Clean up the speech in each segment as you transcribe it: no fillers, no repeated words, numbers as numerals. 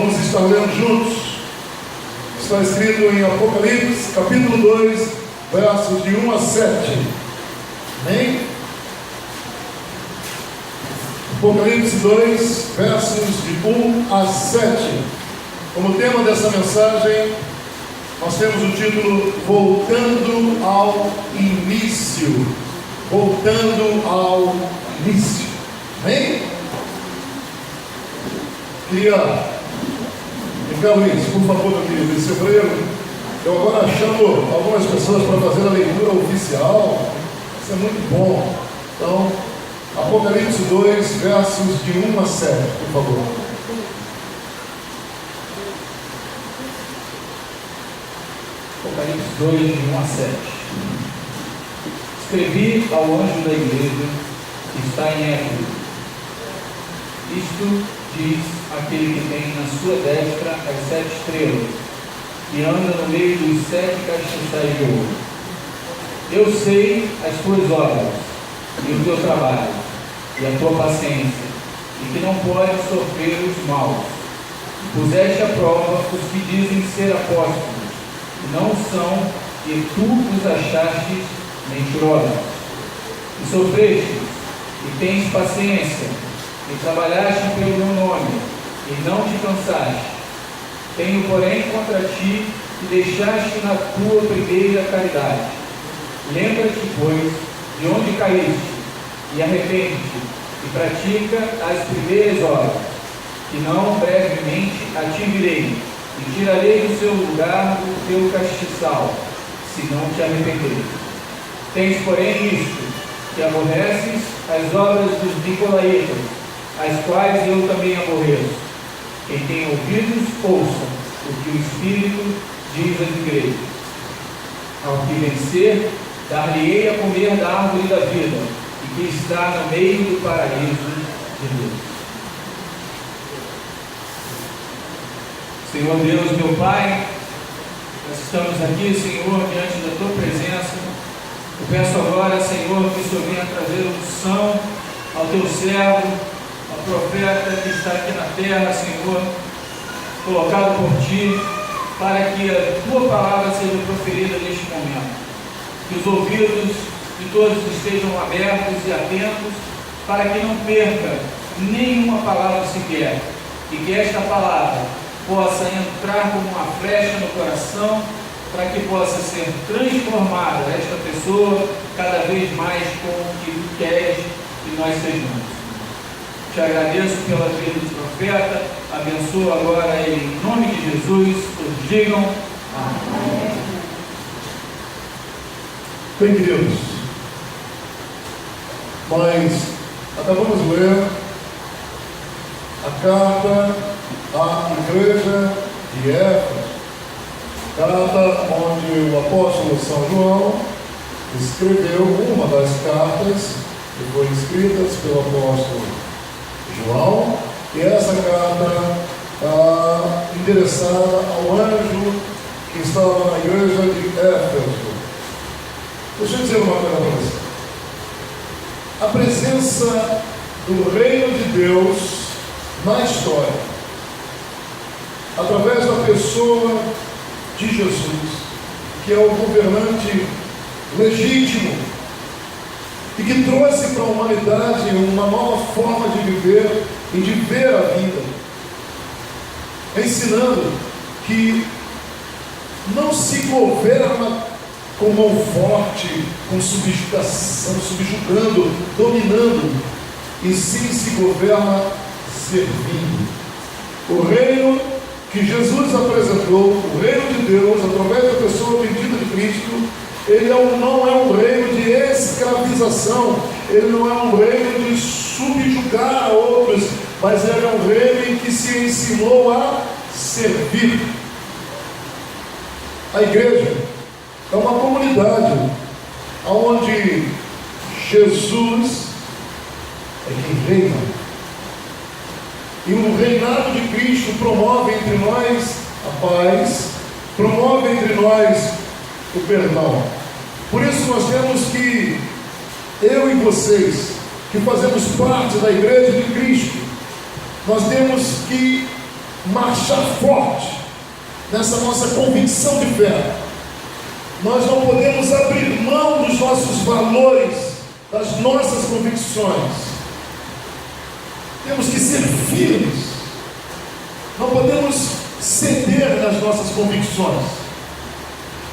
Vamos estar lendo juntos. Está escrito em Apocalipse, capítulo 2, versos de 1 a 7. Amém? Apocalipse 2, versos de 1 a 7. Como tema dessa mensagem, nós temos o título Voltando ao Início. Voltando ao Início. Amém? Queria, Luiz, por favor, meu querido, esse obreiro, eu agora chamo algumas pessoas para fazer a leitura oficial. Isso é muito bom. Então, Apocalipse 2, versos de 1 a 7, por favor. Apocalipse 2, de 1 a 7. Escrevi ao anjo da igreja que está em Éfeso: isto diz aquele que tem na sua destra as 7 estrelas, e anda no meio dos 7 castiçais de ouro. Eu sei as tuas obras, e o teu trabalho, e a tua paciência, e que não podes sofrer os maus. Puseste à prova os que dizem ser apóstolos, e não são, e tu os achastes mentirosos. E sofrestes, e tens paciência, e trabalhaste pelo meu nome, e não te cansaste. Tenho, porém, contra ti que deixaste na tua primeira caridade. Lembra-te, pois, de onde caíste, e arrepende-te, e pratica as primeiras obras, que não brevemente a te virei, e tirarei do seu lugar do teu castiçal, se não te arrependeres. Tens, porém, isto, que aborreces as obras dos nicolaítas, as quais eu também aborreço. Quem tem ouvidos, ouça o que o Espírito diz às igrejas. Ao que vencer, dar-lhe-ei a comer da árvore da vida, e que está no meio do paraíso de Deus. Senhor Deus, meu Pai, nós estamos aqui, Senhor, diante da Tua presença. Eu peço agora, Senhor, que o Senhor venha trazer unção ao Teu servo, ao profeta que está aqui na terra, Senhor, colocado por Ti, para que a Tua palavra seja proferida neste momento. Que os ouvidos de todos estejam abertos e atentos, para que não perca nenhuma palavra sequer, e que esta palavra possa entrar como uma flecha no coração, para que possa ser transformada esta pessoa cada vez mais com o que Tu queres que nós sejamos. Te agradeço pela vida do profeta, abençoa agora ele em nome de Jesus, todos digam amém. Bem, queridos, nós acabamos de ler a carta à igreja de Éfeso, carta onde o apóstolo São João escreveu uma das cartas que foram escritas pelo apóstolo João, e essa carta está endereçada ao anjo que estava na igreja de Éfeso. Deixa eu dizer uma coisa para você. A presença do reino de Deus na história, através da pessoa de Jesus, que é o governante legítimo e que trouxe para a humanidade uma nova forma de viver e de ver a vida, ensinando que não se governa com mão forte, com subjugação, subjugando, dominando, e sim se governa servindo. O reino que Jesus apresentou, o reino de Deus, através da pessoa bendita de Cristo, ele não é um reino de escravização, ele não é um reino de subjugar a outros, mas ele é um reino em que se ensinou a servir. A igreja é uma comunidade onde Jesus é quem reina, e o reinado de Cristo promove entre nós a paz, promove entre nós o perdão. Por isso nós temos que, eu e vocês, que fazemos parte da igreja de Cristo, nós temos que marchar forte nessa nossa convicção de fé. Nós não podemos abrir mão dos nossos valores, das nossas convicções. Temos que ser firmes. Não podemos ceder nas nossas convicções.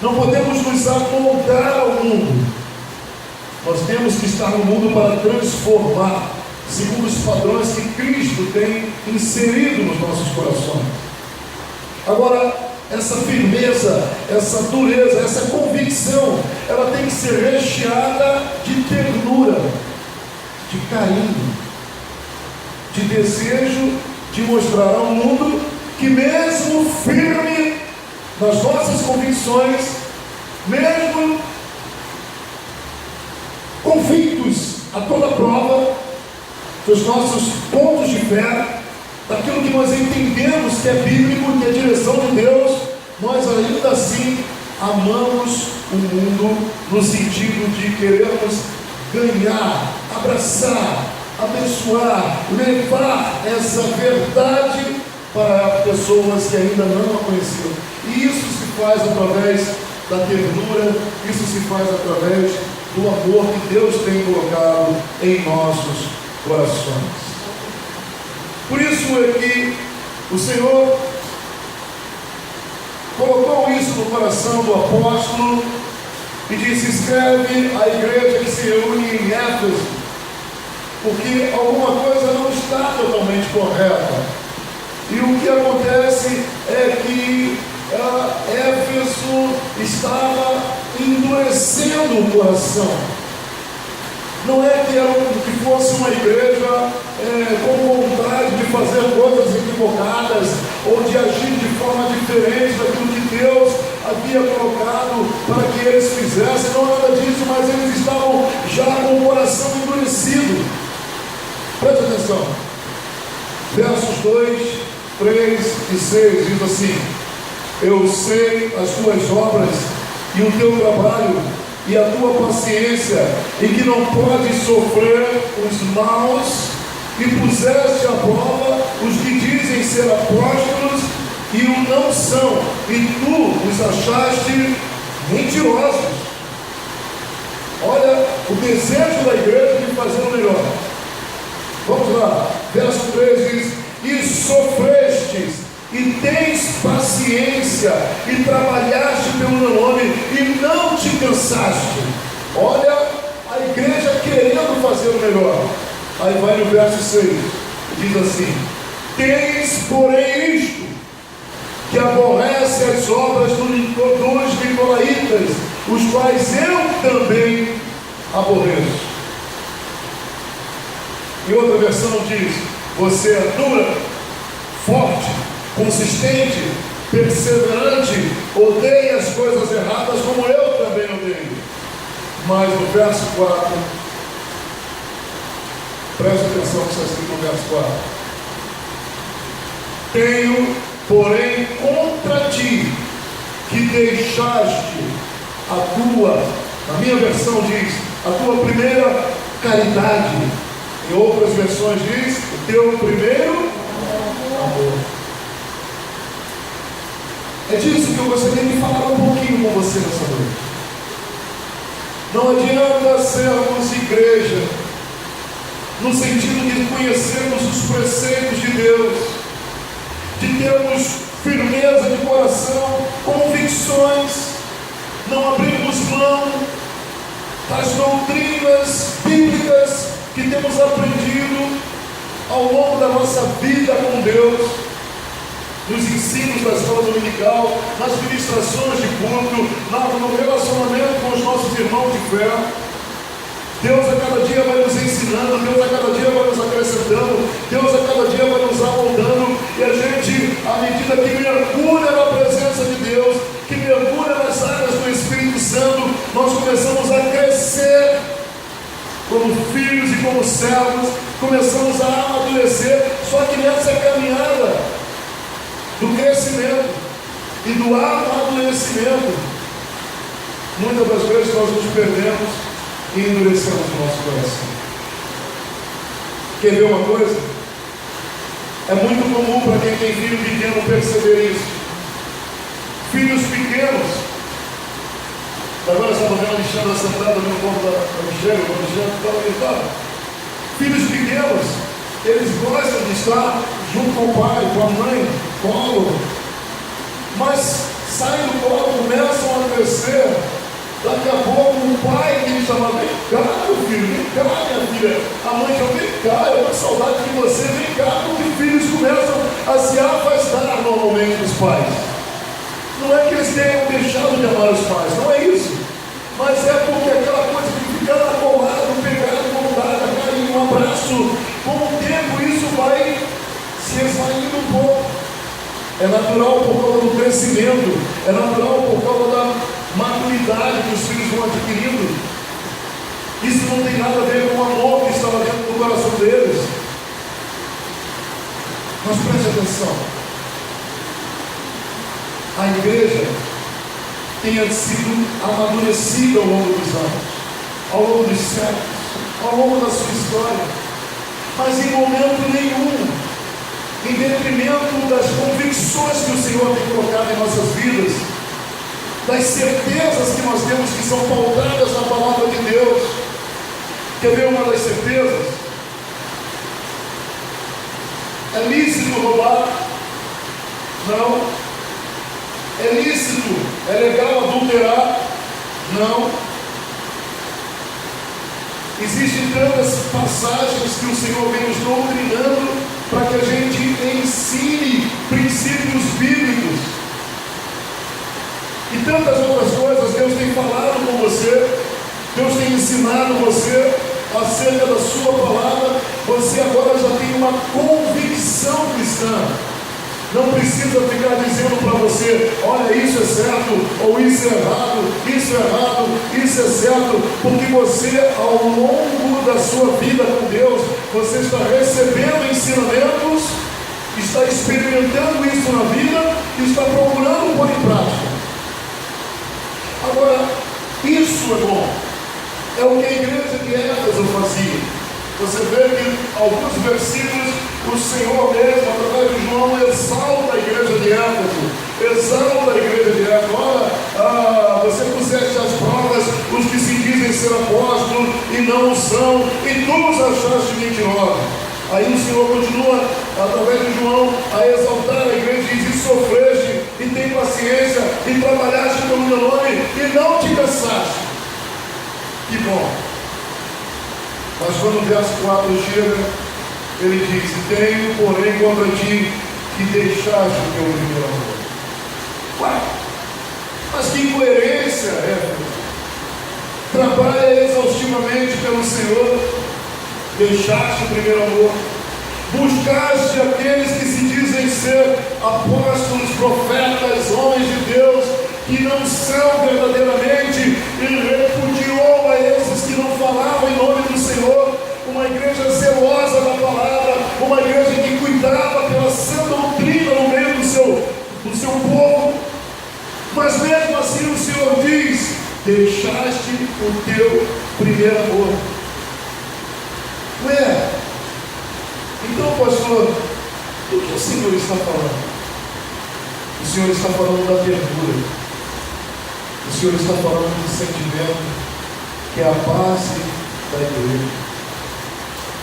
Não podemos nos amoldar ao mundo. Nós temos que estar no mundo para transformar, segundo os padrões que Cristo tem inserido nos nossos corações. Agora, essa firmeza, essa dureza, essa convicção, ela tem que ser recheada de ternura, de carinho, de desejo de mostrar ao mundo que, mesmo firme nas nossas convicções, mesmo convictos a toda prova dos nossos pontos de fé, daquilo que nós entendemos que é bíblico, que é a direção de Deus, nós ainda assim amamos o mundo no sentido de queremos ganhar, abraçar, abençoar, levar essa verdade para pessoas que ainda não a conheciam. E isso se faz através da ternura, isso se faz através do amor que Deus tem colocado em nossos corações. Por isso é que o Senhor colocou isso no coração do apóstolo e disse: escreve à igreja que se reúne em Éfeso, porque alguma coisa não está totalmente correta. E o que acontece é que Éfeso estava endurecendo o coração. Não é que fosse uma igreja com vontade de fazer coisas equivocadas ou de agir de forma diferente daquilo que Deus havia colocado para que eles fizessem. Não é nada disso, mas eles estavam já com o coração endurecido. Preste atenção. Versos 2, 3 e 6 diz assim: eu sei as tuas obras e o teu trabalho e a tua paciência, e que não podes sofrer os maus, e puseste à prova os que dizem ser apóstolos e o não são, e tu os achaste mentirosos. Olha o desejo da igreja de fazer o melhor. Vamos lá, verso 3 diz: e sofrestes, e tens paciência, e trabalhaste pelo meu nome, e não te cansaste. Olha a igreja querendo fazer o melhor. Aí vai no verso 6, diz assim: tens porém isto, que aborrece as obras dos nicolaítas, os quais eu também aborreço. E outra versão diz: você é dura, forte, consistente, perseverante, odeia as coisas erradas como eu também odeio. Mas no verso 4, preste atenção no que está escrito no verso 4: tenho, porém, contra ti, que deixaste a tua, na minha versão diz, a tua primeira caridade. Em outras versões diz, o teu primeiro amor. É disso que eu gostaria de falar um pouquinho com você nessa noite. Não adianta sermos igreja no sentido de conhecermos os preceitos de Deus, de termos firmeza de coração, convicções, não abrirmos mão das doutrinas bíblicas que temos aprendido ao longo da nossa vida com Deus, nos ensinos da escola dominical, nas ministrações de culto, no relacionamento com os nossos irmãos de fé. Deus a cada dia vai nos ensinando, Deus a cada dia vai nos acrescentando, Deus a cada dia vai nos amoldando, e a gente, à medida que mergulha na presença de Deus, que mergulha nas áreas do Espírito Santo, nós começamos a crescer como filhos e como servos, começamos a amadurecer. Só que nessa caminhada do crescimento e do amadurecimento, muitas das vezes nós nos perdemos e endurecemos o nosso coração. Quer ver uma coisa? É muito comum para quem tem filho pequeno perceber isso. Filhos pequenos. Agora estava vendo a Alexandra sentada no corpo da Michelle, o Alexandre estava gritando. Filhos pequenos, eles gostam de estar junto com o pai, com a mãe, colo. Mas saem do colo, começam a crescer. Daqui a pouco o pai tem que chamar: vem cá, meu filho, vem cá, minha filha. A mãe chama: vem cá, eu estou com saudade de você, vem cá. Porque os filhos começam a se afastar normalmente dos pais. Não é que eles tenham deixado de amar os pais, não é isso. Mas é porque aquela coisa de ficar colado, pegado, voltado, carinho, um abraço, com o tempo isso vai se esvaindo um pouco. É natural por causa do crescimento, é natural por causa da maturidade que os filhos vão adquirindo. Isso não tem nada a ver com o amor que estava dentro do coração deles. Mas preste atenção. A igreja tenha sido amadurecida ao longo dos anos, ao longo dos séculos, ao longo da sua história, mas em momento nenhum, em detrimento das convicções que o Senhor tem colocado em nossas vidas, das certezas que nós temos que são pautadas na palavra de Deus. Quer ver uma das certezas? É lícito roubar? Não. É lícito, é legal adulterar? Não. Existem tantas passagens que o Senhor vem nos doutrinando para que a gente ensine princípios bíblicos. E tantas outras coisas Deus tem falado com você, Deus tem ensinado você acerca da sua palavra. Você agora já tem uma convicção cristã. Não precisa ficar dizendo para você: olha, isso é certo, ou isso é errado, isso é errado, isso é certo, porque você, ao longo da sua vida com Deus, você está recebendo ensinamentos, está experimentando isso na vida e está procurando pôr em prática. Agora, isso é bom. É o que a igreja de Éfeso fazia. Você vê que alguns versículos o Senhor mesmo, através de João, exalta a igreja de Éfeso, exalta a igreja de Éfeso. Olha, você puseste às provas os que se dizem ser apóstolos e não o são, e tu os achaste mentirosos. Aí o Senhor continua, através de João, a exaltar a igreja e diz: e sofreste, e tem paciência, e trabalhaste pelo meu nome, e não te cansaste. Que bom. Mas quando o verso 4 chega, ele diz: tenho, porém, contra ti que deixaste o teu primeiro amor. Ué, mas que incoerência é? Trabalha exaustivamente pelo Senhor, deixaste o primeiro amor, buscaste aqueles que se dizem ser apóstolos, profetas, homens de Deus, que não são verdadeiramente, e repudiou a esses que não falavam em nome do Senhor. Uma igreja zelosa da palavra, uma igreja que cuidava pela sã doutrina no meio do seu povo. Mas mesmo assim o Senhor diz: deixaste o teu primeiro amor. Ué, então, pastor, do que o Senhor está falando? O Senhor está falando da ternura. O Senhor está falando do sentimento que é a base da igreja,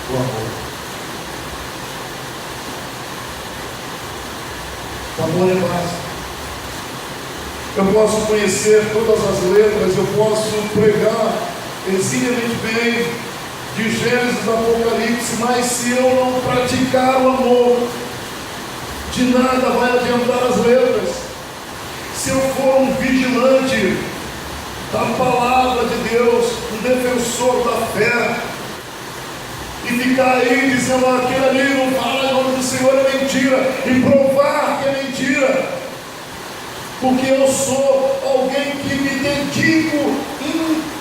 o amor. O amor é base. Eu posso conhecer todas as letras, eu posso pregar eximamente bem de Gênesis a Apocalipse, mas se eu não praticar o amor, de nada vai adiantar as letras. Se eu for um vigilante da palavra de Deus, um defensor da fé, e ficar aí dizendo: aquele ali não fala em nome do Senhor, é mentira, e provar que é mentira, porque eu sou alguém que me dedico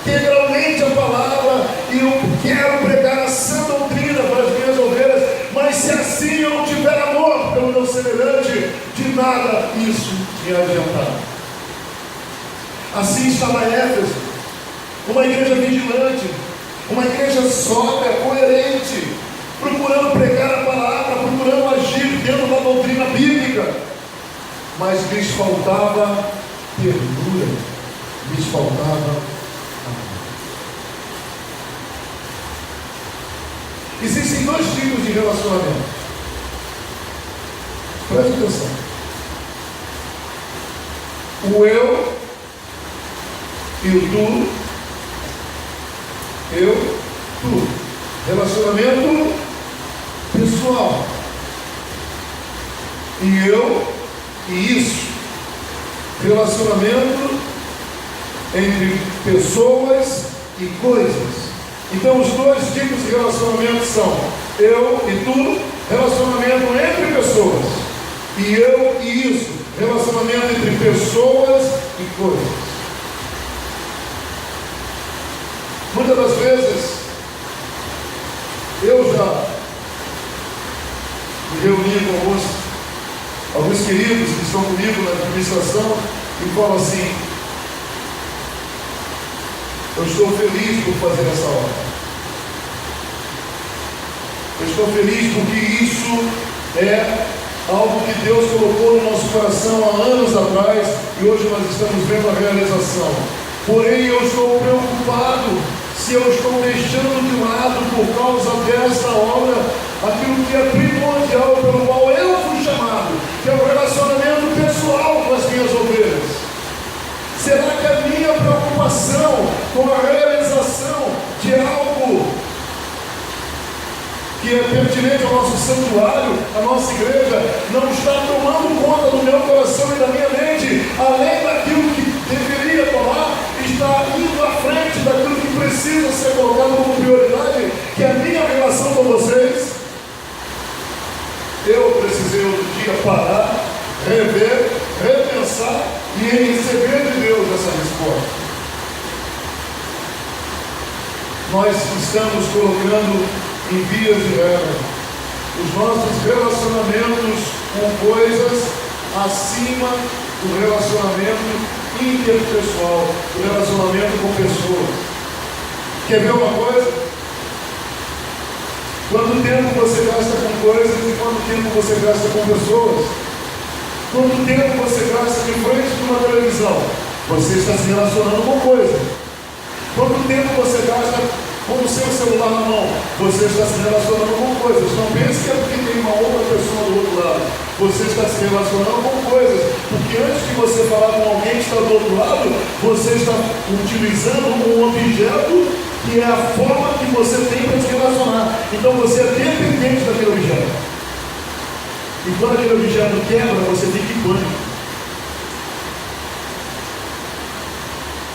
integralmente à palavra, e eu quero pregar a sã doutrina para as minhas ovelhas, mas se assim eu não tiver amor pelo meu semelhante, de nada isso me adiantará. Assim estava Éfeso, uma igreja vigilante, uma igreja sóbria, coerente, procurando pregar a palavra, procurando agir mas lhes faltava ternura, lhes faltava amor. Existem dois tipos de relacionamento. Preste atenção. O eu e o tu. Eu, tu. Relacionamento pessoal. E eu e isso. Relacionamento entre pessoas e coisas. Então os dois tipos de relacionamento são eu e tu, relacionamento entre pessoas, e eu e isso, relacionamento entre pessoas e coisas. Muitas das vezes eu já me reuni com alguns queridos que estão comigo na administração e falam assim: eu estou feliz por fazer essa obra. Eu estou feliz porque isso é algo que Deus colocou no nosso coração há anos atrás e hoje nós estamos vendo a realização. Porém, eu estou preocupado se eu estou deixando de lado, por causa dessa obra, aquilo que é primordial pelo qual eu fui chamado, que é o relacionamento pessoal com as minhas ovelhas. Será que a minha preocupação com a realização de algo que é pertinente ao nosso santuário, à nossa igreja, não está tomando conta do meu coração e da minha mente, além daquilo que deveria tomar, está indo à frente daquilo que precisa ser colocado como prioridade, que é a minha relação com vocês? Eu precisei outro dia parar, rever, repensar e receber de Deus essa resposta. Nós estamos colocando em vias de regra os nossos relacionamentos com coisas acima do relacionamento interpessoal, do relacionamento com pessoas. Quer ver uma coisa? Quanto tempo você gasta com coisas e quanto tempo você gasta com pessoas? Quanto tempo você gasta de frente de uma televisão? Você está se relacionando com coisas. Quanto tempo você gasta com o seu celular na mão? Você está se relacionando com coisas. Não pense que é porque tem uma outra pessoa do outro lado. Você está se relacionando com coisas. Porque antes de você falar com alguém que está do outro lado, você está utilizando um objeto que é a forma que você tem para se relacionar. Então você é dependente daquele objeto. E quando aquele objeto quebra, você fica em pânico.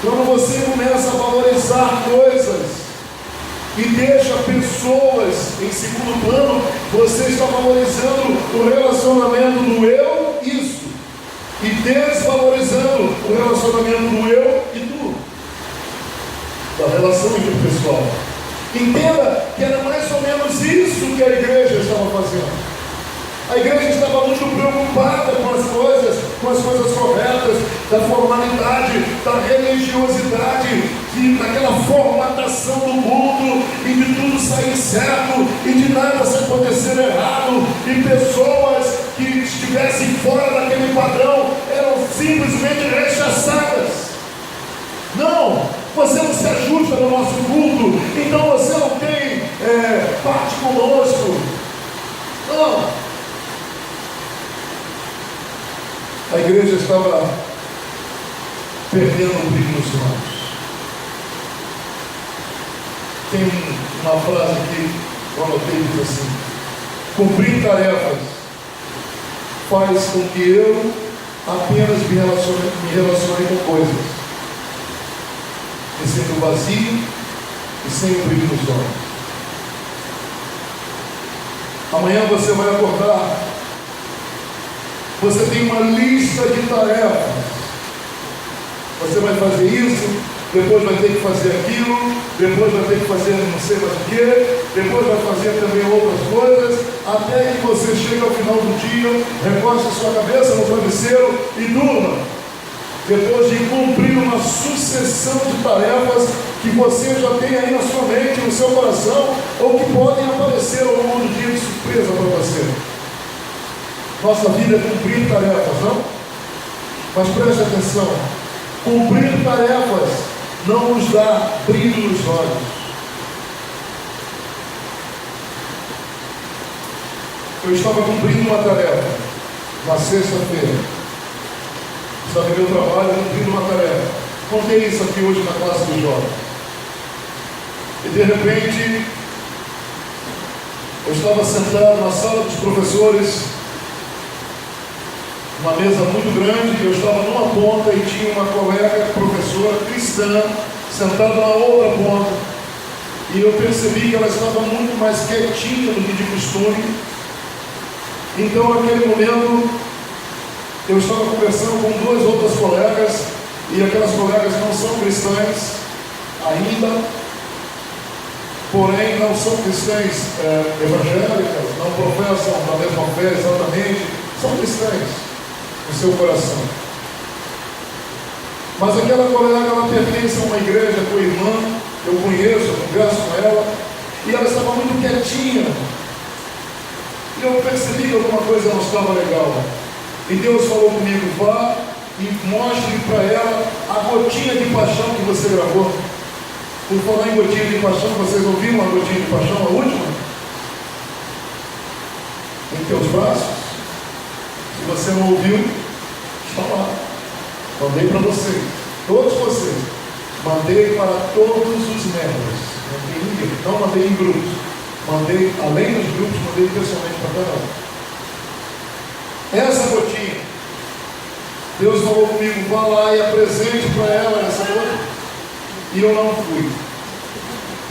Quando você começa a valorizar coisas e deixa pessoas em segundo plano, você está valorizando o relacionamento do eu, isso, e desvalorizando o relacionamento do eu e tu, da relação interpessoal. Entenda que era mais ou menos isso que a igreja estava fazendo. A igreja estava muito preocupada com as coisas corretas, da formalidade, da religiosidade, daquela formatação do mundo, e de tudo sair certo, e de nada se acontecer errado, e pessoas que estivessem fora daquele padrão eram simplesmente rechaçadas. Não, você não se ajusta no nosso culto, então você não tem parte conosco. Não. A igreja estava perdendo o brilho nos olhos. Tem uma frase que eu anotei, diz assim: cumprir tarefas faz com que eu apenas me relacione com coisas, me sinto vazio e sem o brilho nos olhos. Amanhã você vai acordar, você tem uma lista de tarefas. Você vai fazer isso, depois vai ter que fazer aquilo, depois vai ter que fazer não sei mais o que, depois vai fazer também outras coisas, até que você chegue ao final do dia, recoste a sua cabeça no travesseiro e durma. Depois de cumprir uma sucessão de tarefas que você já tem aí na sua mente, no seu coração, ou que podem aparecer ao longo do dia de surpresa para você. Nossa vida é cumprir tarefas, não? Mas preste atenção, cumprir tarefas não nos dá brilho nos olhos. Eu estava cumprindo uma tarefa na sexta-feira. Estava no meu trabalho cumprindo uma tarefa. Contei isso aqui hoje na classe dos jovens. E de repente, eu estava sentado na sala dos professores, uma mesa muito grande, e eu estava numa ponta e tinha uma colega professora cristã sentada na outra ponta. E eu percebi que ela estava muito mais quietinha do que de costume. Então, naquele momento, eu estava conversando com duas outras colegas, e aquelas colegas não são cristãs ainda, porém não são cristãs evangélicas, não professam a mesma fé exatamente, são cristãs no seu coração. Mas aquela colega, ela pertence a uma igreja com a irmã, eu conheço, eu converso com ela, e ela estava muito quietinha. E eu percebi que alguma coisa não estava legal. E Deus falou comigo: vá e mostre para ela a gotinha de paixão que você gravou. Por falar em gotinha de paixão, vocês ouviram a gotinha de paixão, a última? Em teus braços? Se você não ouviu, está lá. Mandei para vocês, todos vocês. Mandei para todos os membros. Não mandei em grupos. Mandei, além dos grupos, mandei pessoalmente para cada um. Essa gotinha, Deus falou comigo: vá lá e apresente para ela essa gota. E eu não fui.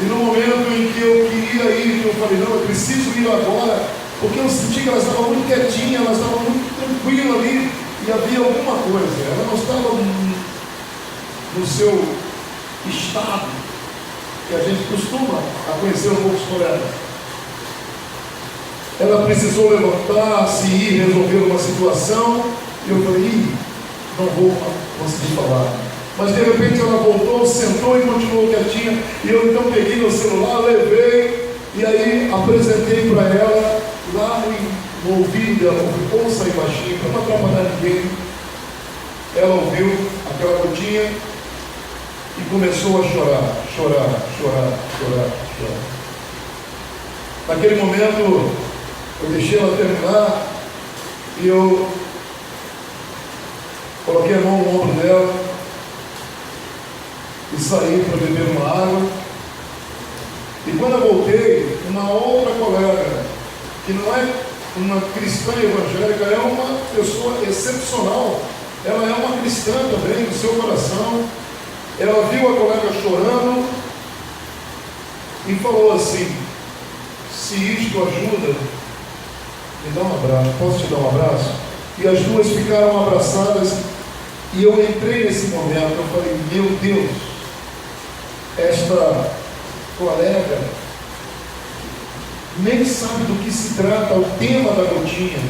E no momento em que eu queria ir, eu falei: não, eu preciso ir agora, porque eu senti que ela estava muito quietinha, ela estava muito tranquila ali, e havia alguma coisa. Ela não estava no seu estado, que a gente costuma a conhecer um pouco os colegas. Ela precisou levantar-se e ir resolver uma situação, e eu falei: não vou conseguir falar. Mas de repente ela voltou, sentou e continuou quietinha, e eu então peguei meu celular, levei, e aí apresentei para ela, lá no ouvido dela, ouça aí baixinho, para não atrapalhar ninguém. Ela ouviu aquela gotinha e começou a chorar, chorar, chorar, chorar, chorar. Naquele momento, eu deixei ela terminar e eu coloquei a mão no ombro dela e saí para beber uma água. E quando eu voltei, uma outra colega, que não é uma cristã evangélica, é uma pessoa excepcional, ela é uma cristã também, no seu coração. Ela viu a colega chorando e falou assim: se isto ajuda, me dá um abraço, posso te dar um abraço? E as duas ficaram abraçadas, e eu entrei nesse momento, eu falei: meu Deus, esta colega nem sabe do que se trata o tema da gotinha,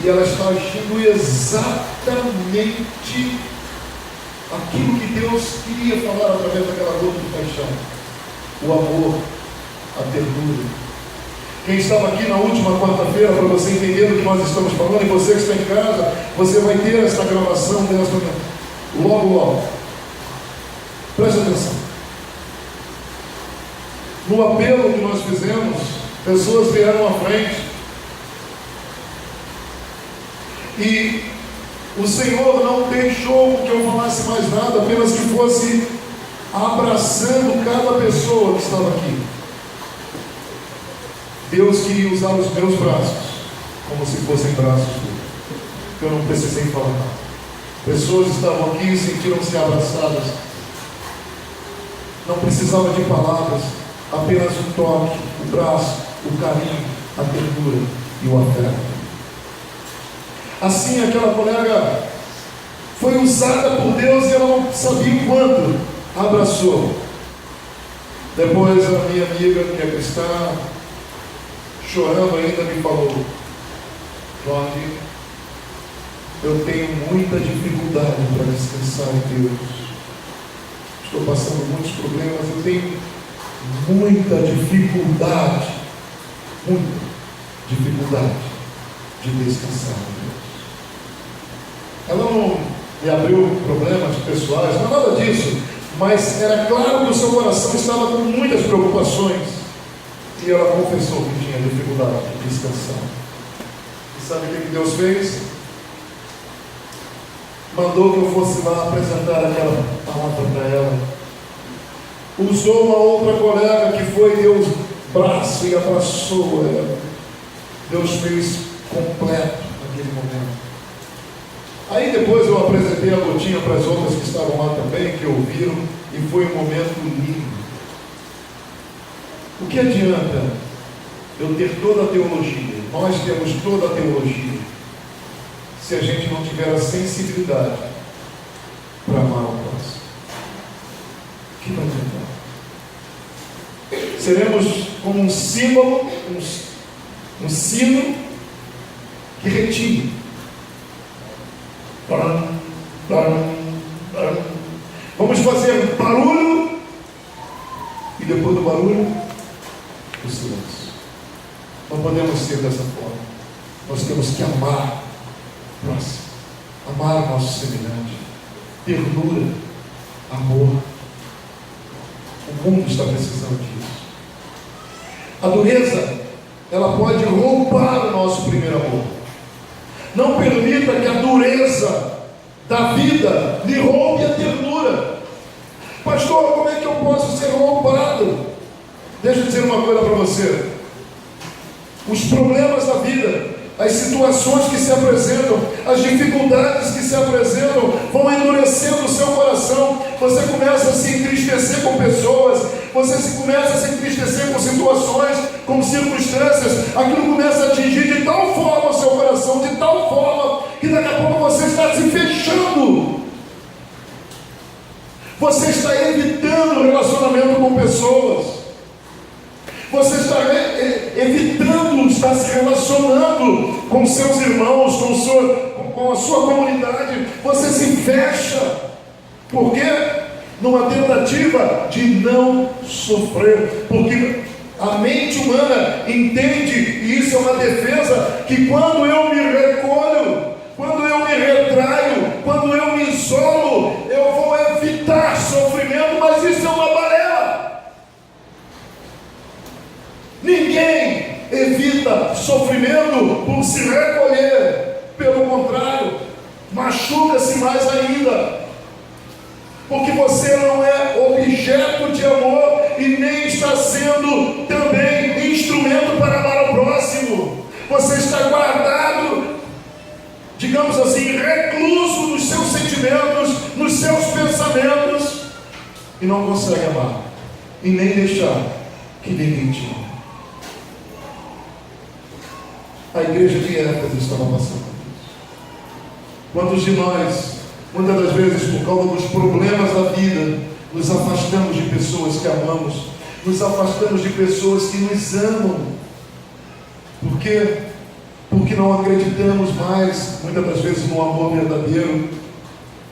e ela está agindo exatamente aquilo que Deus queria falar através daquela gota de paixão: o amor, a ternura. Quem estava aqui na última quarta-feira, para você entender o que nós estamos falando, e você que está em casa, você vai ter essa gravação dessa logo, logo. Preste atenção. No apelo que nós fizemos, pessoas vieram à frente, e o Senhor não deixou que eu falasse mais nada, apenas que fosse abraçando cada pessoa que estava aqui. Deus queria usar os meus braços como se fossem braços dele. Eu não precisei falar nada. Pessoas estavam aqui e sentiram-se abraçadas. Não precisava de palavras, apenas o toque, o braço, o carinho, a ternura e o afeto. Assim, aquela colega foi usada por Deus e ela não sabia o quanto abraçou. Depois a minha amiga, que é cristã, chorando ainda, me falou: Jorge, eu tenho muita dificuldade para descansar em Deus. Estou passando muitos problemas, eu tenho muita dificuldade de descansar em Deus. Ela não me abriu problemas pessoais, não é nada disso. Mas era claro que o seu coração estava com muitas preocupações. E ela confessou que tinha dificuldade de descansar. E sabe o que Deus fez? Mandou que eu fosse lá apresentar aquela palavra para ela. Usou uma outra colega que foi, deu o braço e abraçou ela. Deus fez completo naquele momento. Aí depois eu apresentei a gotinha para as outras que estavam lá também, que ouviram, e foi um momento lindo. O que adianta eu ter toda a teologia? Nós temos toda a teologia, se a gente não tiver a sensibilidade para amar o próximo. O que vai adiantar? Seremos como um símbolo, um sino que retine. Vamos fazer barulho e depois do barulho, o silêncio. Não podemos ser dessa forma. Nós temos que amar o próximo, amar o nosso semelhante, ternura, amor. O mundo está precisando disso. A dureza, ela pode roubar o nosso primeiro amor. Não permita que a dureza da vida lhe roube a ternura. Pastor, como é que eu posso ser roubado? Deixa eu dizer uma coisa para você. Os problemas da vida, as situações que se apresentam, as dificuldades que se apresentam, vão endurecendo o seu coração. Você começa a se entristecer com pessoas, você começa a se entristecer com situações, com circunstâncias. Aquilo começa a atingir de tal forma o seu coração, de tal forma, que daqui a pouco você está se fechando. Você está evitando relacionamento com pessoas. Você está evitando estar se relacionando com seus irmãos, com a sua comunidade. Você se fecha. Por quê? Numa tentativa de não sofrer. Porque a mente humana entende, e isso é uma defesa, que quando eu me recolho, quando eu me retraio, quando eu me isolo, eu vou evitar sofrimento, mas isso é uma balela. Ninguém evita sofrimento por se recolher. Pelo contrário, machuca-se mais ainda. Porque você não é objeto de amor e nem está sendo também instrumento para amar o próximo. Você está guardado, digamos assim, recluso nos seus sentimentos, nos seus pensamentos, e não consegue amar, e nem deixar que ninguém te ame. A igreja de Éfeso estava passando por isso. Quantos de nós, muitas das vezes, por causa dos problemas da vida, nos afastamos de pessoas que amamos, nos afastamos de pessoas que nos amam? Por quê? Porque não acreditamos mais, muitas das vezes, no amor verdadeiro.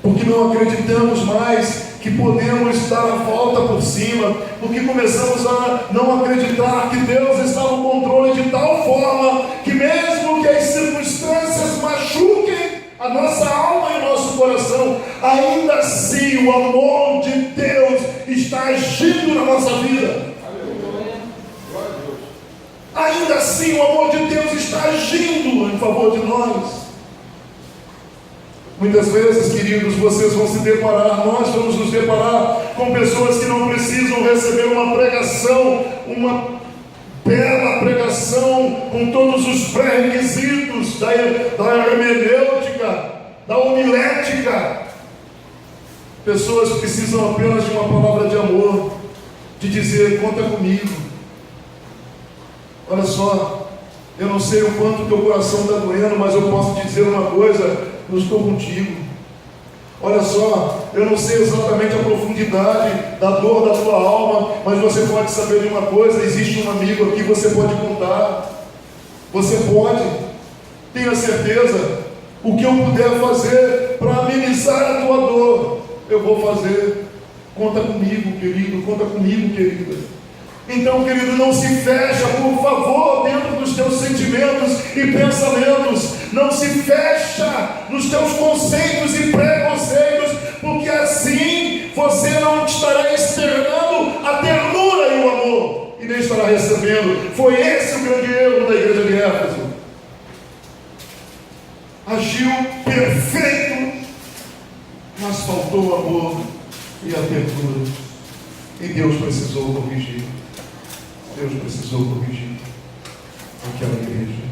Porque não acreditamos mais que podemos dar a volta por cima. Porque começamos a não acreditar que Deus está no controle de tal forma que mesmo que as circunstâncias machuquem a nossa alma e o nosso coração, ainda assim o amor de Deus está agindo na nossa vida. Ainda assim o amor de Deus está agindo em favor de nós. Muitas vezes, queridos, vocês vão se deparar, nós vamos nos deparar com pessoas que não precisam receber uma pregação, uma bela pregação com todos os pré-requisitos da hermenêutica, da homilética. Pessoas precisam apenas de uma palavra de amor, de dizer: conta comigo. Olha só, eu não sei o quanto teu coração está doendo, mas eu posso te dizer uma coisa: eu estou contigo. Olha só, eu não sei exatamente a profundidade da dor da tua alma, mas você pode saber de uma coisa: existe um amigo aqui, você pode contar. Você pode, tenha certeza. O que eu puder fazer para amenizar a tua dor, eu vou fazer. Conta comigo, querido, conta comigo, querida. Então, querido, não se fecha, por favor, dentro dos teus sentimentos e pensamentos. Não se fecha no dos teus conceitos e preconceitos, porque assim você não estará externando a ternura e o amor, e nem estará recebendo. Foi esse o grande erro da igreja de Éfeso. Agiu perfeito, mas faltou o amor e a ternura. E Deus precisou corrigir. Deus precisou corrigir aquela igreja.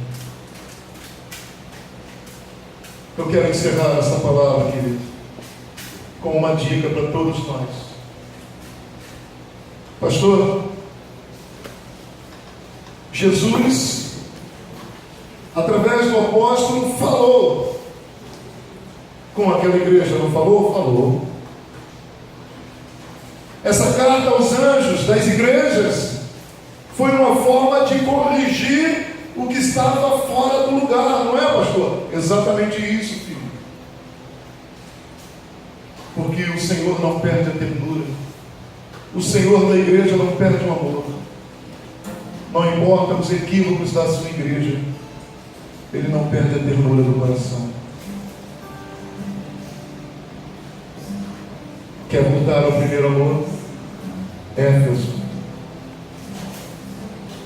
Eu quero encerrar essa palavra, querido, com uma dica para todos nós. Pastor, Jesus, através do apóstolo, falou com aquela igreja, não falou? Falou. Essa carta aos anjos das igrejas foi uma forma de corrigir o que estava fora do lugar, não é, pastor? Exatamente isso, filho. Porque o Senhor não perde a ternura. O Senhor da igreja não perde o amor. Não importa os equívocos da sua igreja, Ele não perde a ternura do coração. Quer voltar ao primeiro amor? Éfeso.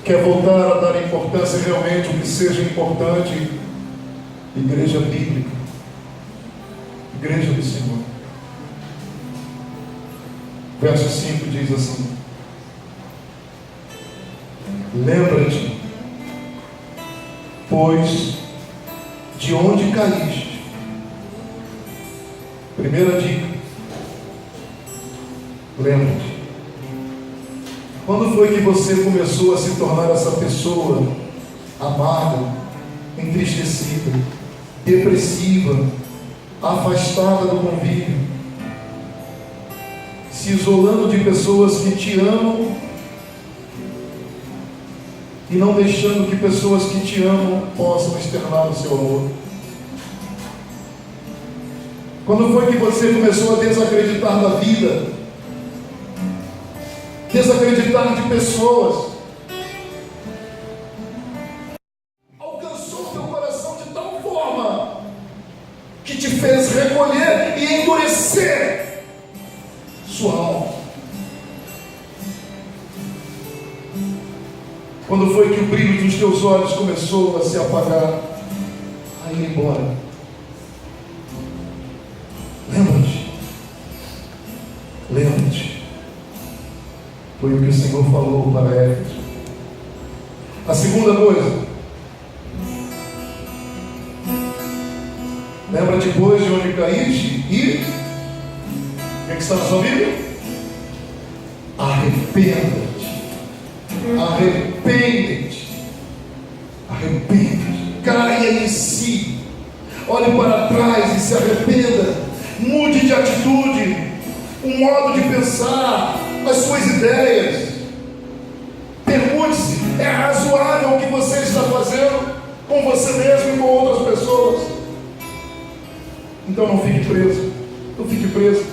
Quer voltar a dar importância realmente o que seja importante? Igreja bíblica, igreja do Senhor. Verso 5 diz assim: lembra-te, pois, de onde caíste. Primeira dica: lembra-te. Quando foi que você começou a se tornar essa pessoa amarga, entristecida, depressiva, afastada do convívio, se isolando de pessoas que te amam e não deixando que pessoas que te amam possam externar o seu amor? Quando foi que você começou a desacreditar da vida, desacreditar de pessoas? Alcançou teu coração de tal forma que te fez recolher e endurecer sua alma. Quando foi que o brilho dos teus olhos começou a se apagar, a ir embora? Lembra-te. Lembra-te. Foi o que o Senhor falou para Éfeso. A segunda coisa: lembra-te, pois, de onde caíste e o que está na sua Bíblia? Arrependa-te. Arrepende-te. Arrepende-te. Caia em si. Olhe para trás e se arrependa. Mude de atitude, um modo de pensar, as suas ideias. Pergunte-se: é razoável o que você está fazendo com você mesmo e com outras pessoas? Então não fique preso. Não fique preso.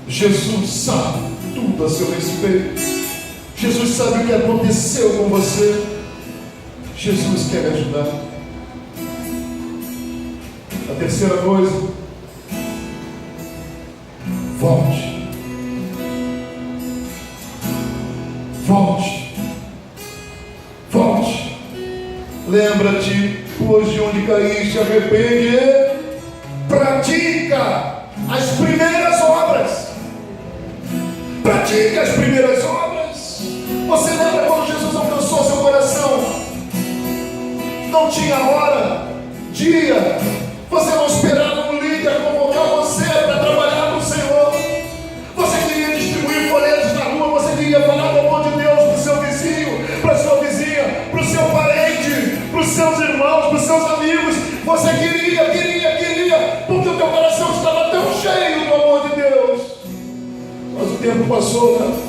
Jesus sabe tudo a seu respeito. Jesus sabe o que aconteceu com você. Jesus quer lhe ajudar. A terceira coisa: volte. Volte. Volte. Lembra-te, pois, de onde caíste, arrepende e pratica as primeiras obras. Pratica as primeiras obras. Você lembra quando Jesus alcançou seu coração? Não tinha hora, dia. Você não esperava um líder convocar você para trabalhar com o Senhor. Você queria distribuir folhetos na rua. Você queria falar do amor de Deus para o seu vizinho, para a sua vizinha, para o seu parente, para os seus irmãos, para os seus amigos. Você queria, porque o teu coração estava tão cheio do amor de Deus. Mas o tempo passou, né?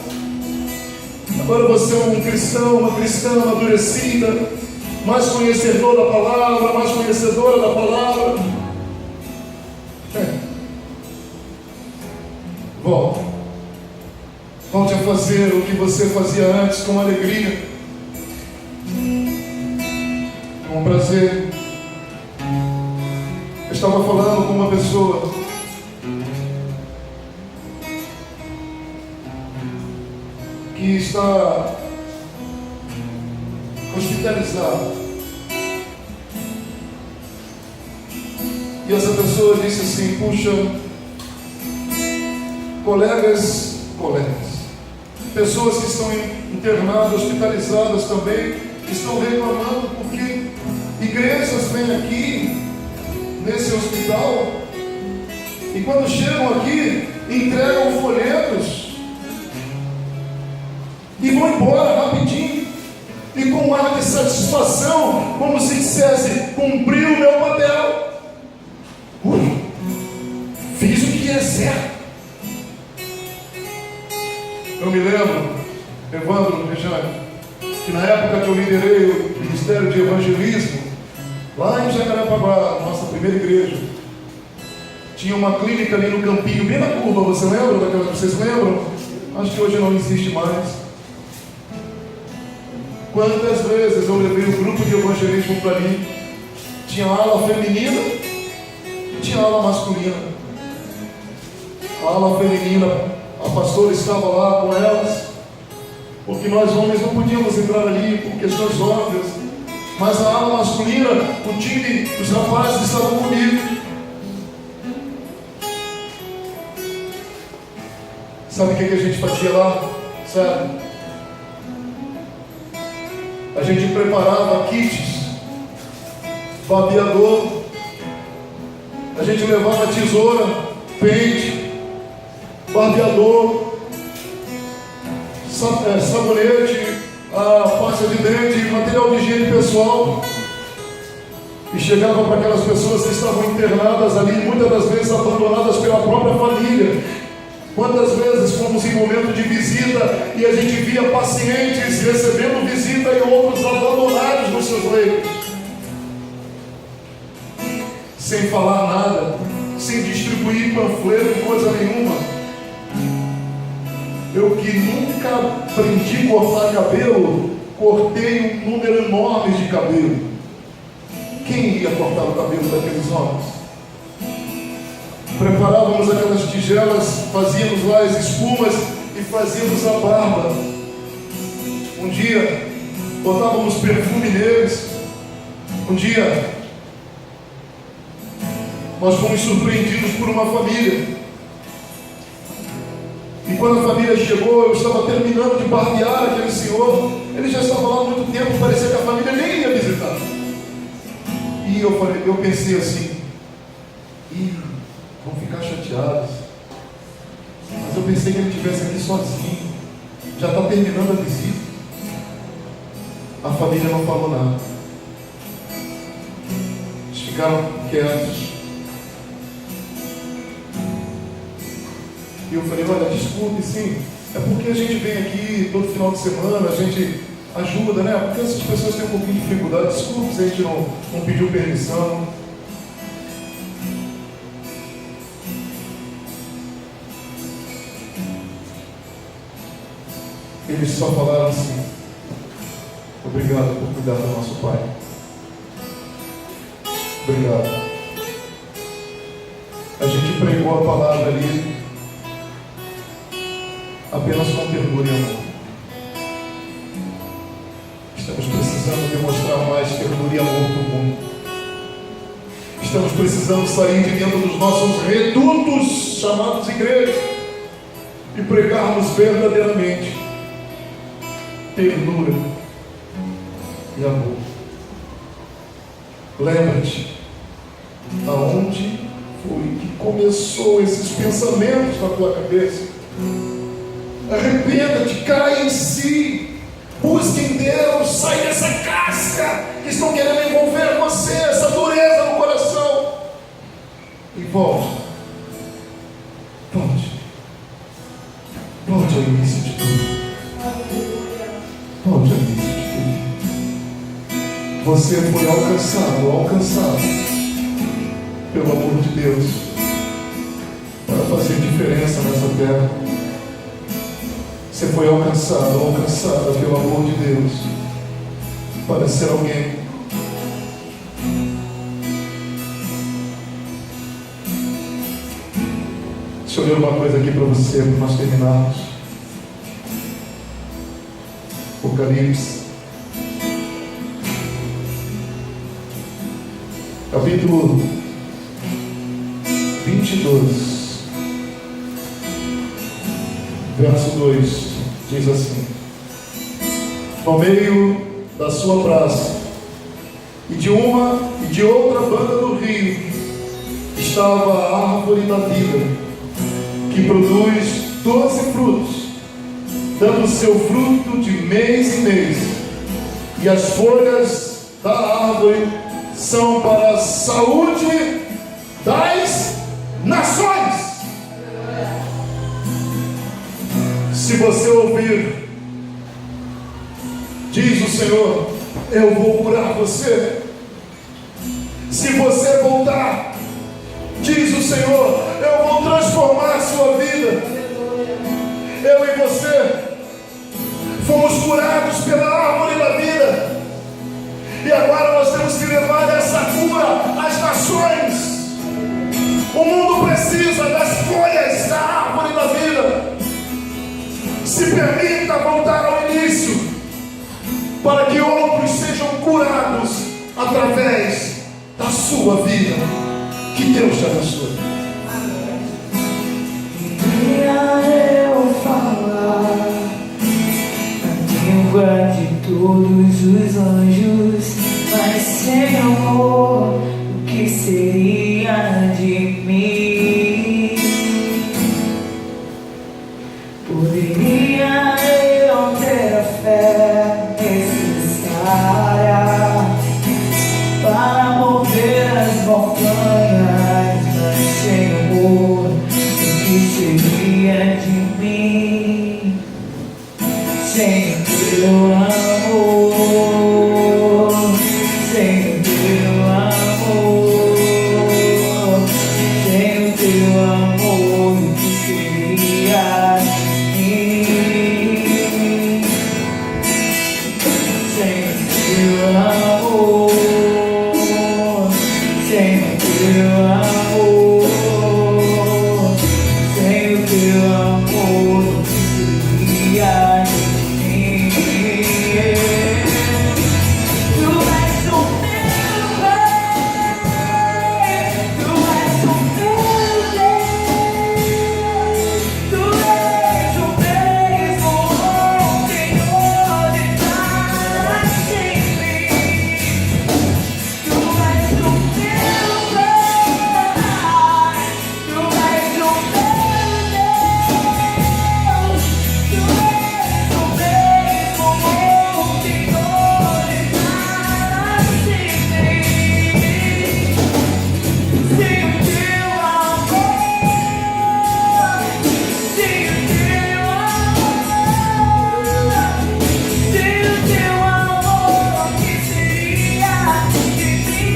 Agora você é um cristão, uma cristã amadurecida, mais conhecedor da palavra, mais conhecedora da palavra. Volte a fazer o que você fazia antes com alegria, com prazer. estava falando com uma pessoa que está hospitalizada. E essa pessoa disse assim: puxa, colegas, pessoas que estão internadas, hospitalizadas também, estão reclamando porque igrejas vêm aqui nesse hospital e quando chegam aqui entregam folhetos e vão embora rapidinho e com um ar de satisfação, como se dissesse: cumpri o meu papel, fiz o que é certo. Eu me lembro, Evandro, Rejane, que na época que eu liderei o Ministério de Evangelismo, lá em Jacarepaguá, nossa primeira igreja, tinha uma clínica ali no campinho, bem na curva, você lembra daquela? Vocês lembram? Acho que hoje não existe mais. Quantas vezes eu levei o grupo de evangelismo para ali? Tinha ala feminina e tinha ala masculina. A ala feminina, a pastora estava lá com elas, porque nós homens não podíamos entrar ali por questões óbvias, mas a ala masculina, o time, os rapazes estavam comigo. Sabe o que a gente fazia lá? Sabe? A gente preparava kits, babeador, a gente levava tesoura, pente, barbeador, sabonete, a pasta de dente, material de higiene pessoal, e chegava para aquelas pessoas que estavam internadas ali, muitas das vezes abandonadas pela própria família. Quantas vezes fomos em momento de visita e a gente via pacientes recebendo visita e outros abandonados nos seus leitos, sem falar nada, sem distribuir panfleto, coisa nenhuma. Eu que nunca aprendi a cortar cabelo, cortei um número enorme de cabelo. Quem iria cortar o cabelo daqueles homens? Preparávamos aquelas tigelas, fazíamos lá as espumas e fazíamos a barba. Um dia botávamos perfume neles. Um dia nós fomos surpreendidos por uma família. E quando a família chegou, eu estava terminando de barbear aquele senhor. Ele já estava lá há muito tempo, parecia que a família nem ia visitar. E eu pensei assim: vão ficar chateados. Mas eu pensei que ele estivesse aqui sozinho. Já está terminando a visita. A família não falou nada. Eles ficaram quietos. E eu falei: olha, desculpe, sim, é porque a gente vem aqui todo final de semana, a gente ajuda, né? Porque essas pessoas têm um pouquinho de dificuldade. Desculpe se a gente não pediu permissão. Eles só falaram assim: obrigado por cuidar do nosso pai. Obrigado. A gente pregou a palavra ali apenas com ternura e amor. Estamos precisando demonstrar mais ternura e amor para o mundo. Estamos precisando sair de dentro dos nossos redutos, chamados igreja, e pregarmos verdadeiramente ternura e amor. Lembra-te aonde foi que começou esses pensamentos na tua cabeça. Arrependa-te, cai em si, busque em Deus, sai dessa casca que estão querendo envolver você, essa dureza no coração, e volte ao início de tudo. Volte ao início de tudo. Você foi alcançado pelo amor de Deus para fazer diferença nessa terra. Você foi alcançada pelo amor de Deus para ser alguém Deixa eu ler uma coisa aqui para você, para nós terminarmos. Apocalipse, capítulo 22, verso 2, diz assim: no meio da sua praça, e de uma e de outra banda do rio, estava a árvore da vida, que produz 12 frutos, dando seu fruto de mês em mês, e as folhas da árvore são para a saúde das nações. Se você ouvir, diz o Senhor, eu vou curar você. Se você voltar, diz o Senhor, eu vou transformar a sua vida. Eu e você fomos curados pela árvore da vida, e agora nós temos que levar essa cura às nações. O mundo precisa das folhas da árvore da vida. Se permita voltar ao início, para que outros sejam curados através da sua vida. Que Deus te abençoe. Queria eu falar a língua de todos os anjos, mas sem amor, o que seria de mim? Poderia eu ter a fé necessária para mover as montanhas, mas sem amor, o que seria de mim? Sem o teu amor, sem o teu amor, sem o teu amor, o que seria de mim? Sem o teu amor, sem o teu amor, sem o teu amor, o que seria de mim? Tu és o meu Pai, tu és o meu Deus, tu és o mesmo ontem, hoje, para sempre. Tu és o meu Pai, tu és o meu Deus, tu és o mesmo ontem, hoje, para sempre. Sem o teu amor, sem o teu amor, sem o teu amor, o que seria de mim? Sem o teu amor, sem o teu amor, sem o teu amor, o que seria de mim?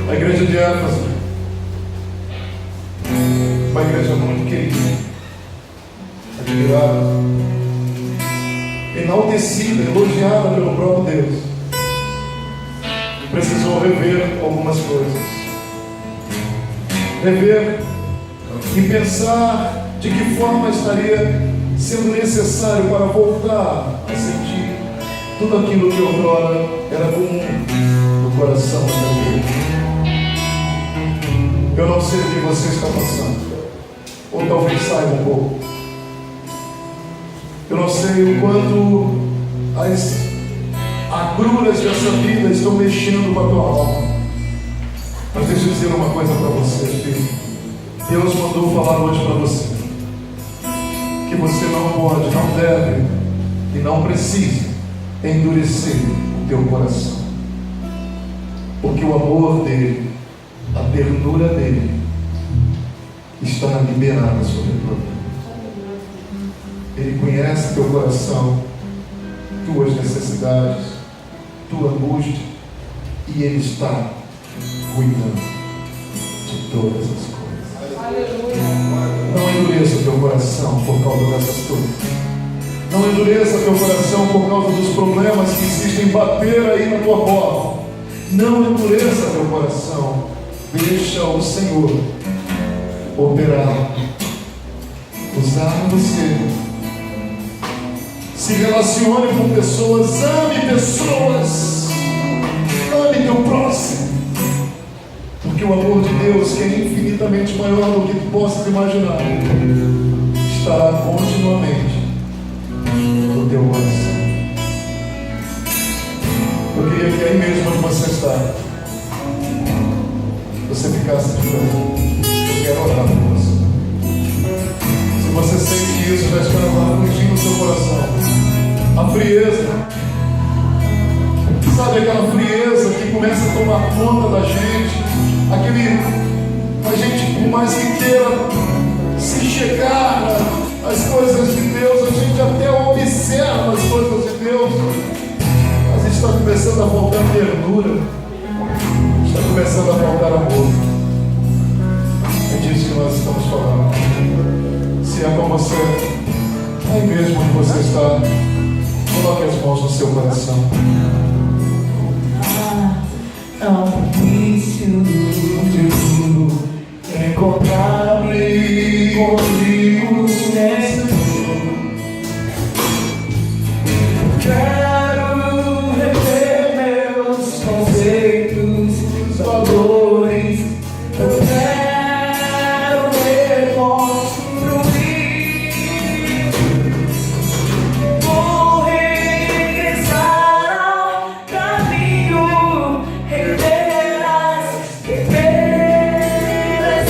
A igreja de Éfeso, uma igreja muito querida, admirada, enaltecida, elogiada pelo próprio Deus, e precisou rever algumas coisas, rever e pensar de que forma estaria sendo necessário para voltar a sentir tudo aquilo que outrora era comum no coração da igreja. Eu não sei o que você está passando, ou talvez saiba um pouco. Eu não sei o quanto as agruras dessa vida estão mexendo com a tua alma. Mas deixa eu dizer uma coisa para você, filho. Deus mandou falar hoje para você que você não pode, não deve e não precisa endurecer o teu coração, porque o amor dele a ternura dele está liberada sobre a tua vida. Ele conhece teu coração, tuas necessidades, tua angústia, e Ele está cuidando de todas as coisas. Não endureça teu coração por causa dessas coisas. Não endureça teu coração por causa dos problemas que insistem em bater aí na tua porta. Não endureça teu coração. Deixa o Senhor operar, usar você. Se relacione com pessoas, ame pessoas, ame teu próximo, porque o amor de Deus, que é infinitamente maior do que tu possas imaginar, estará continuamente no teu coração. Eu queria que aí mesmo onde você está, você ficasse de pé. Eu quero orar por você. Se você sente isso, já está afligindo no seu coração, a frieza, sabe aquela frieza que começa a tomar conta da gente, a gente, por mais que queira se chegar às coisas de Deus, a gente até observa as coisas de Deus, mas está começando a faltar ternura, está começando a faltar amor. É disso que nós estamos falando. Se é com você, aí mesmo onde você está, coloque as mãos no seu coração. Não difícil de tudo encontrar-me contigo nesse mundo. Quero rever meus conceitos, valores. Eu quero reconstruir. Vou regressar ao caminho, rever as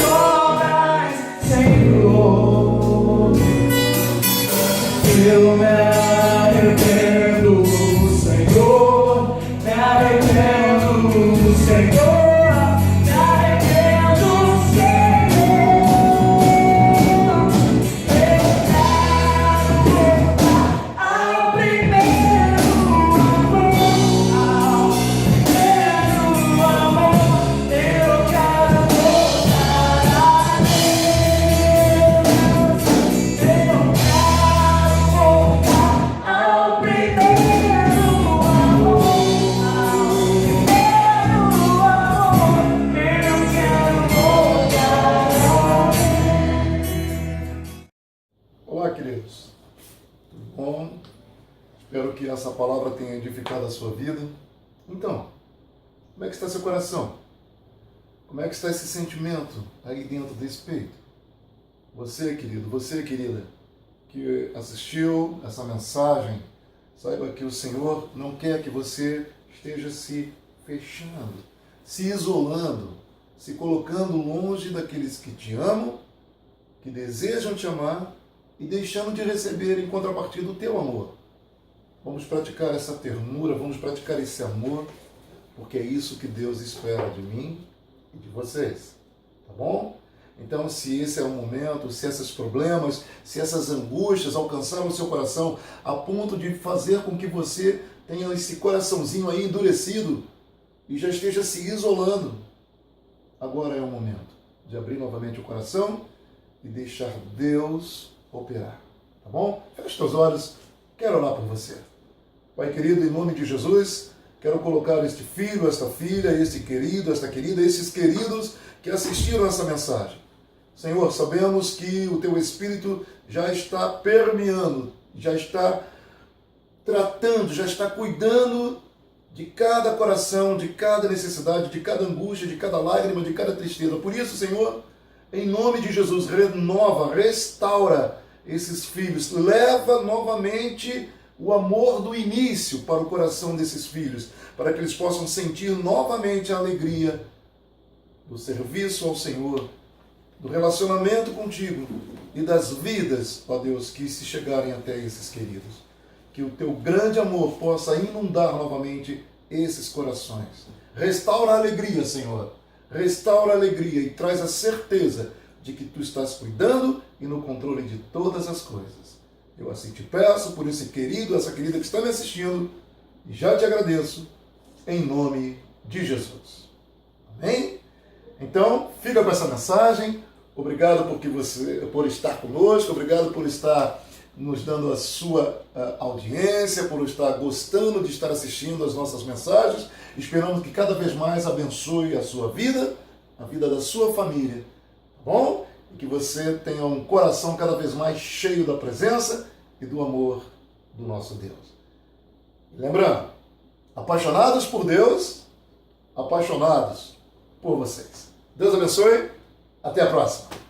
obras, Senhor. Eu me arrependo, Senhor, me arrependo, Senhor. Olá, queridos. Tudo bom? Espero que essa palavra tenha edificado a sua vida. Então, como é que está seu coração? Como é que está esse sentimento aí dentro desse peito? Você, querido, você, querida, que assistiu essa mensagem, saiba que o Senhor não quer que você esteja se fechando, se isolando, se colocando longe daqueles que te amam, que desejam te amar, e deixando de receber em contrapartida o teu amor. Vamos praticar essa ternura, vamos praticar esse amor, porque é isso que Deus espera de mim e de vocês. Tá bom? Então, se esse é o momento, se esses problemas, se essas angústias alcançaram o seu coração a ponto de fazer com que você tenha esse coraçãozinho aí endurecido e já esteja se isolando, agora é o momento de abrir novamente o coração e deixar Deus operar, tá bom? Feche seus olhos, quero orar por você. Pai querido, em nome de Jesus, quero colocar este filho, esta filha, este querido, esta querida, esses queridos que assistiram essa mensagem. Senhor, sabemos que o Teu Espírito já está permeando, já está tratando, já está cuidando de cada coração, de cada necessidade, de cada angústia, de cada lágrima, de cada tristeza. Por isso, Senhor, em nome de Jesus, renova, restaura esses filhos, leva novamente o amor do início para o coração desses filhos, para que eles possam sentir novamente a alegria do serviço ao Senhor, do relacionamento contigo e das vidas, ó Deus, que se chegarem até esses queridos. Que o teu grande amor possa inundar novamente esses corações. Restaura a alegria, Senhor. restaura a alegria e traz a certeza de que tu estás cuidando e no controle de todas as coisas. Eu assim te peço por esse querido, essa querida que está me assistindo, e já te agradeço, em nome de Jesus. Amém? Então, fica com essa mensagem. Obrigado por estar conosco, obrigado por estar nos dando a sua audiência, por estar gostando de estar assistindo as nossas mensagens. Esperamos que cada vez mais abençoe a sua vida, a vida da sua família, tá bom? E que você tenha um coração cada vez mais cheio da presença e do amor do nosso Deus. Lembrando, apaixonados por Deus, apaixonados por vocês. Deus abençoe. Até a próxima.